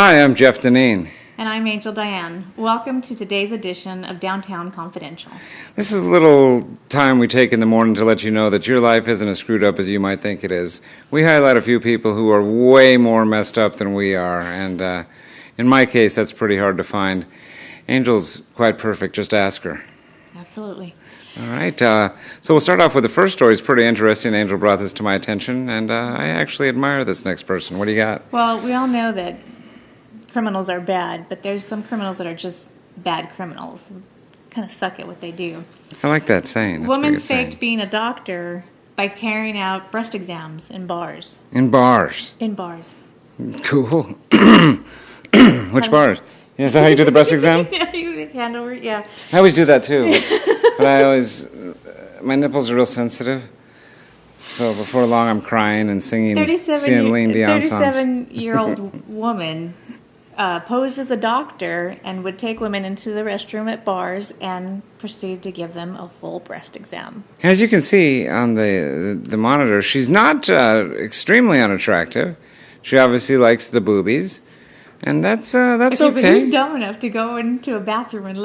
Hi, I'm Jeff Deneen. And I'm Angel Diane. Welcome to today's edition of Downtown Confidential. This is a little time we take in the morning to let you know that your life isn't as screwed up as you might think it is. We highlight a few people who are way more messed up than we are, and in my case, that's pretty hard to find. Angel's quite perfect, just ask her. Absolutely. All right, so we'll start off with the first story. It's pretty interesting. Angel brought this to my attention, and I actually admire this next person. What do you got? Well, we all know that criminals are bad, but there's some criminals that are just bad criminals. Kind of suck at what they do. I like that saying. That's Woman a good saying. faked being a doctor by carrying out breast exams in bars. In bars. In bars. Cool. Which bars? Yeah, is that how you do the breast exam? Yeah, you hand over, yeah. I always do that too, but my nipples are real sensitive, so before long I'm crying and singing Celine Dion songs. 37-year-old woman posed as a doctor and would take women into the restroom at bars and proceed to give them a full breast exam. As you can see on the monitor, she's not extremely unattractive. She obviously likes the boobies, and that's okay. But who's dumb enough to go into a bathroom and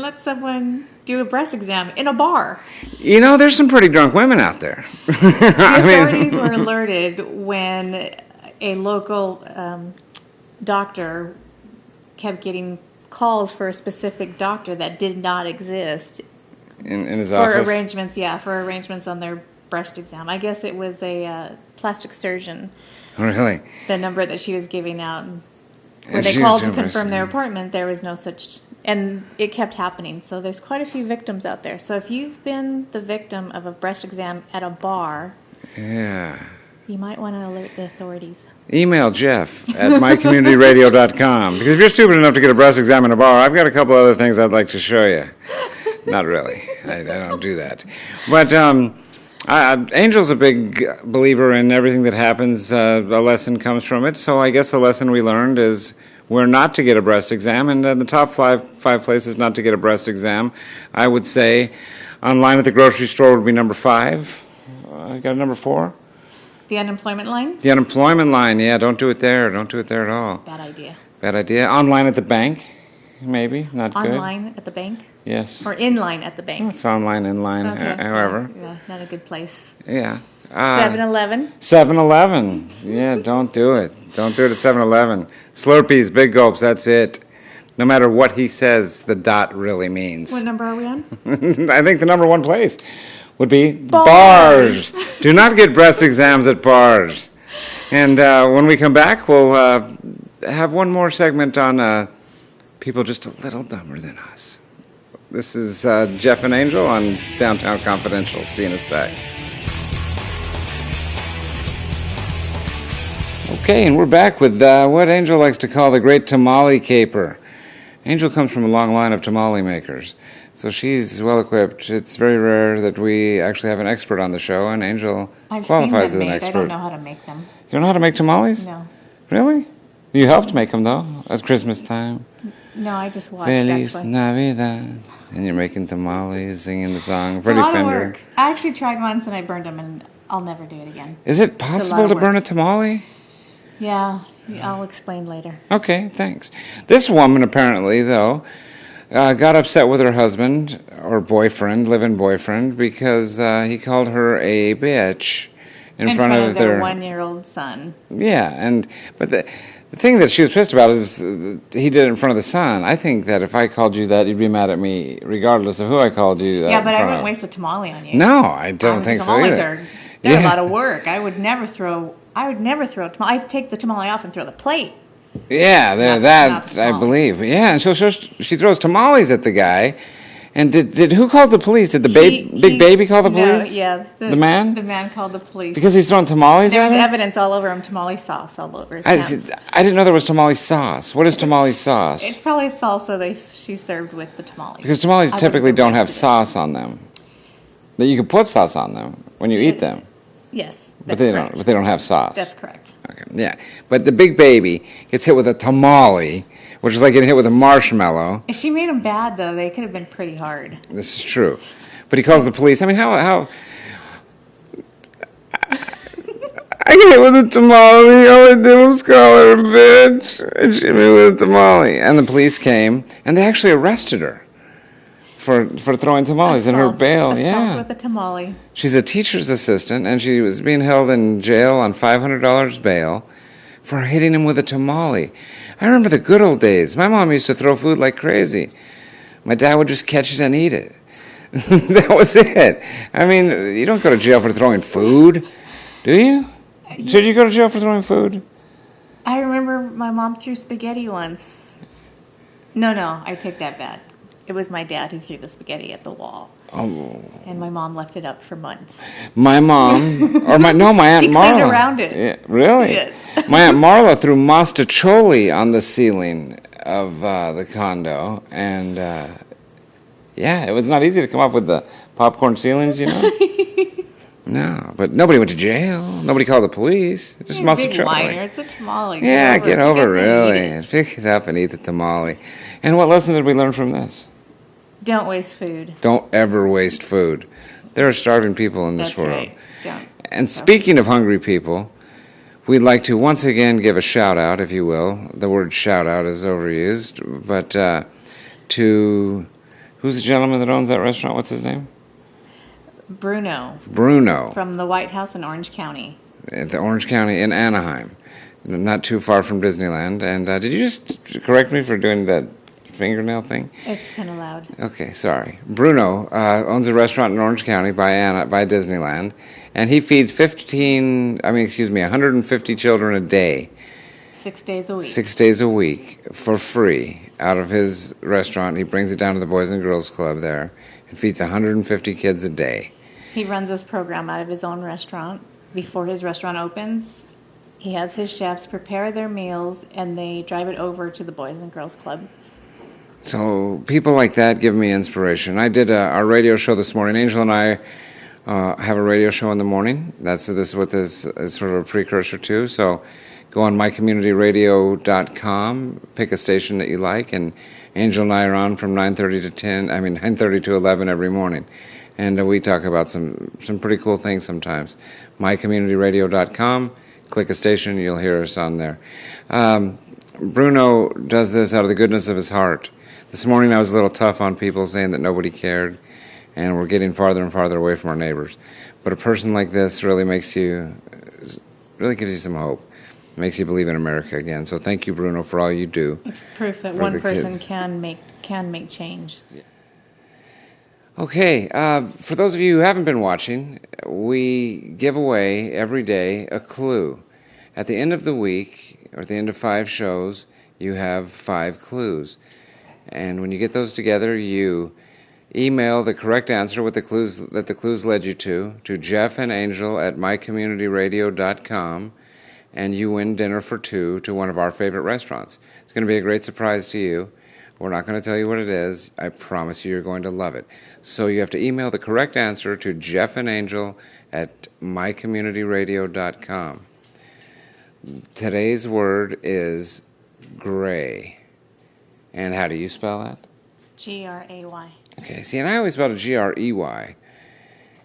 let someone do a breast exam in a bar? You know, there's some pretty drunk women out there. The authorities were alerted when a local doctor kept getting calls for a specific doctor that did not exist in his office. For arrangements on their breast exam. I guess it was a plastic surgeon. Really? The number that she was giving out. When they called to confirm their appointment, there was no such, and it kept happening. So there's quite a few victims out there. So if you've been the victim of a breast exam at a bar, yeah, you might want to alert the authorities. Email Jeff at mycommunityradio.com, because if you're stupid enough to get a breast exam in a bar, I've got a couple other things I'd like to show you. Not really. I don't do that. But Angel's a big believer in everything that happens. A lesson comes from it. So I guess the lesson we learned is where not to get a breast exam. And the top five places not to get a breast exam, I would say online at the grocery store would be number 5. I got a number 4. The unemployment line? The unemployment line, yeah. Don't do it there. Don't do it there at all. Bad idea. Bad idea. Online at the bank, maybe. Not good. Online at the bank? Yes. Or in line at the bank? It's online, in line, okay. However. Yeah, not a good place. Yeah. 7-Eleven? 7-Eleven. Yeah, don't do it. Don't do it at 7-Eleven. Slurpees, big gulps, that's it. No matter what he says, the dot really means. What number are we on? I think the number 1 place would be bars. Do not get breast exams at bars. And when we come back, we'll have one more segment on people just a little dumber than us. This is Jeff and Angel on Downtown Confidential. See you in a sec. Okay, and we're back with what Angel likes to call the great tamale caper. Angel comes from a long line of tamale makers, so she's well equipped. It's very rare that we actually have an expert on the show, and Angel qualifies as an expert. I don't know how to make them. You don't know how to make tamales? No. Really? You helped make them, though, at Christmas time. No, I just watched, Feliz actually. Navidad. And you're making tamales, singing the song. Freddie It's a lot Fender. of work. I actually tried once and I burned them, and I'll never do it again. Is it possible to burn a tamale? Yeah, I'll explain later. Okay, thanks. This woman, apparently, though, got upset with her husband, or boyfriend, live-in boyfriend, because he called her a bitch in front of their 1-year-old son. Yeah, but the thing that she was pissed about is he did it in front of the son. I think that if I called you that, you'd be mad at me, regardless of who I called you. Yeah, but I wouldn't waste a tamale on you. No, I don't think so either. They're a lot of work. I would never throw a tamale. I'd take the tamale off and throw the plate. Yeah, that I believe. Yeah, and so she throws tamales at the guy. And did who called the police? Did the big baby call the police? No, yeah. The man? The man called the police. Because he's throwing tamales There at was him? evidence all over him, tamale sauce all over his pants. I didn't know there was tamale sauce. What is tamale sauce? It's probably salsa she served with the tamales. Because tamales typically don't have sauce on them. That you can put sauce on them when you eat them. Yes, but they don't have sauce. That's correct. Okay, yeah. But the big baby gets hit with a tamale, which is like getting hit with a marshmallow. If she made them bad, though, they could have been pretty hard. This is true. But he calls the police. I mean, how I get hit with a tamale. All I did was call her a bitch. And she hit me with a tamale. And the police came, and they actually arrested her for throwing tamales in her bail. Assault with a tamale. She's a teacher's assistant, and she was being held in jail on $500 bail for hitting him with a tamale. I remember the good old days. My mom used to throw food like crazy. My dad would just catch it and eat it. That was it. I mean, you don't go to jail for throwing food, do you? Did you go to jail for throwing food? I remember my mom threw spaghetti once. No, I take that back. It was my dad who threw the spaghetti at the wall. Oh. And my mom left it up for months. My mom, my Aunt Marla. She cleaned around it. Yeah, really? Yes. My Aunt Marla threw mostaccioli on the ceiling of the condo, and yeah, it was not easy to come up with the popcorn ceilings, you know. No, but nobody went to jail. Nobody called the police. Just mustard big whiner. It's a tamale. Yeah, get over it, really. Pick it up and eat the tamale. And what lesson did we learn from this? Don't waste food. Don't ever waste food. There are starving people in this world. Right. Don't. And speaking of hungry people, we'd like to once again give a shout-out, if you will. The word shout-out is overused, but to... Who's the gentleman that owns that restaurant? What's his name? Bruno. From the White House in Orange County. The Orange County in Anaheim, not too far from Disneyland. And did you just correct me for doing that fingernail thing? It's kind of loud. Okay, sorry. Bruno owns a restaurant in Orange County by Disneyland, and he feeds 150 children a day. 6 days a week. 6 days a week for free out of his restaurant. He brings it down to the Boys and Girls Club there and feeds 150 kids a day. He runs this program out of his own restaurant. Before his restaurant opens, he has his chefs prepare their meals, and they drive it over to the Boys and Girls Club. So people like that give me inspiration. I did our radio show this morning. Angel and I have a radio show in the morning. This is what this is sort of a precursor to. So go on mycommunityradio.com, pick a station that you like, and Angel and I are on from 9:30 to 11 every morning. And we talk about some pretty cool things sometimes. mycommunityradio.com, click a station, you'll hear us on there. Bruno does this out of the goodness of his heart. This morning I was a little tough on people saying that nobody cared, and we're getting farther and farther away from our neighbors. But a person like this really gives you some hope. It makes you believe in America again. So thank you, Bruno, for all you do. It's proof that one person can make change. Yeah. Okay, for those of you who haven't been watching, we give away every day a clue. At the end of the week, or at the end of 5 shows, you have 5 clues. And when you get those together, you email the correct answer with the clues that the clues led you to Jeff and Angel at mycommunityradio.com, and you win dinner for 2 to one of our favorite restaurants. It's going to be a great surprise to you. We're not going to tell you what it is. I promise you're going to love it. So you have to email the correct answer to Jeff and Angel at mycommunityradio.com. Today's word is gray. And how do you spell that? Gray. Okay, see, and I always spelled it Grey.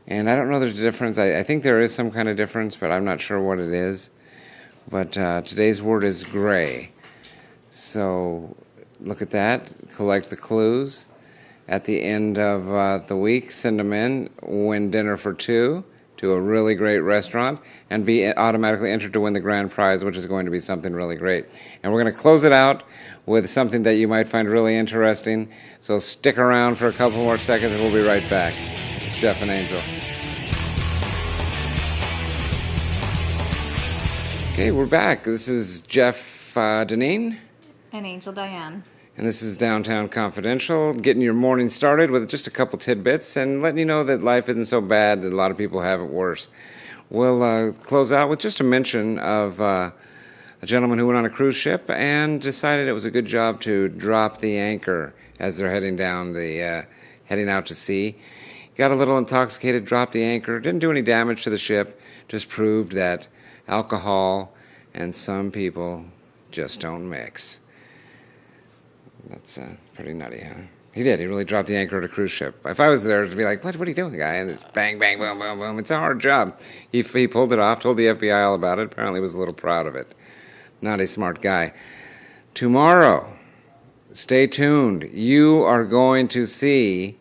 And I don't know there's a difference. I think there is some kind of difference, but I'm not sure what it is. But today's word is gray. So look at that, collect the clues. At the end of the week, send them in, win dinner for 2 to a really great restaurant, and be automatically entered to win the grand prize, which is going to be something really great. And we're going to close it out with something that you might find really interesting. So stick around for a couple more seconds, and we'll be right back. It's Jeff and Angel. Okay, we're back. This is Jeff Deneen. And Angel Diane. And this is Downtown Confidential, getting your morning started with just a couple tidbits and letting you know that life isn't so bad, that a lot of people have it worse. We'll close out with just a mention of a gentleman who went on a cruise ship and decided it was a good job to drop the anchor as they're heading out to sea. Got a little intoxicated, dropped the anchor, didn't do any damage to the ship, just proved that alcohol and some people just don't mix. That's pretty nutty, huh? He did. He really dropped the anchor at a cruise ship. If I was there, to be like, what are you doing, guy? And it's bang, bang, boom, boom, boom. It's a hard job. He pulled it off, told the FBI all about it. Apparently was a little proud of it. Not a smart guy. Tomorrow, stay tuned. You are going to see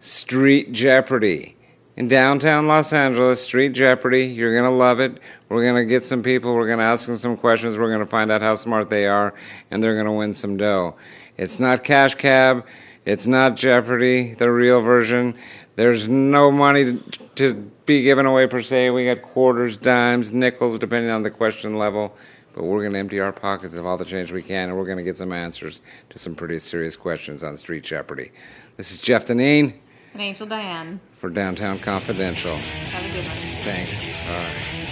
Street Jeopardy. In downtown Los Angeles, Street Jeopardy. You're going to love it. We're going to get some people. We're going to ask them some questions. We're going to find out how smart they are, and they're going to win some dough. It's not Cash Cab. It's not Jeopardy, the real version. There's no money to be given away per se. We got quarters, dimes, nickels, depending on the question level. But we're going to empty our pockets of all the change we can, and we're going to get some answers to some pretty serious questions on Street Jeopardy. This is Jeff Deneen. And Angel Diane. For Downtown Confidential. Have a good one. Thanks. All right.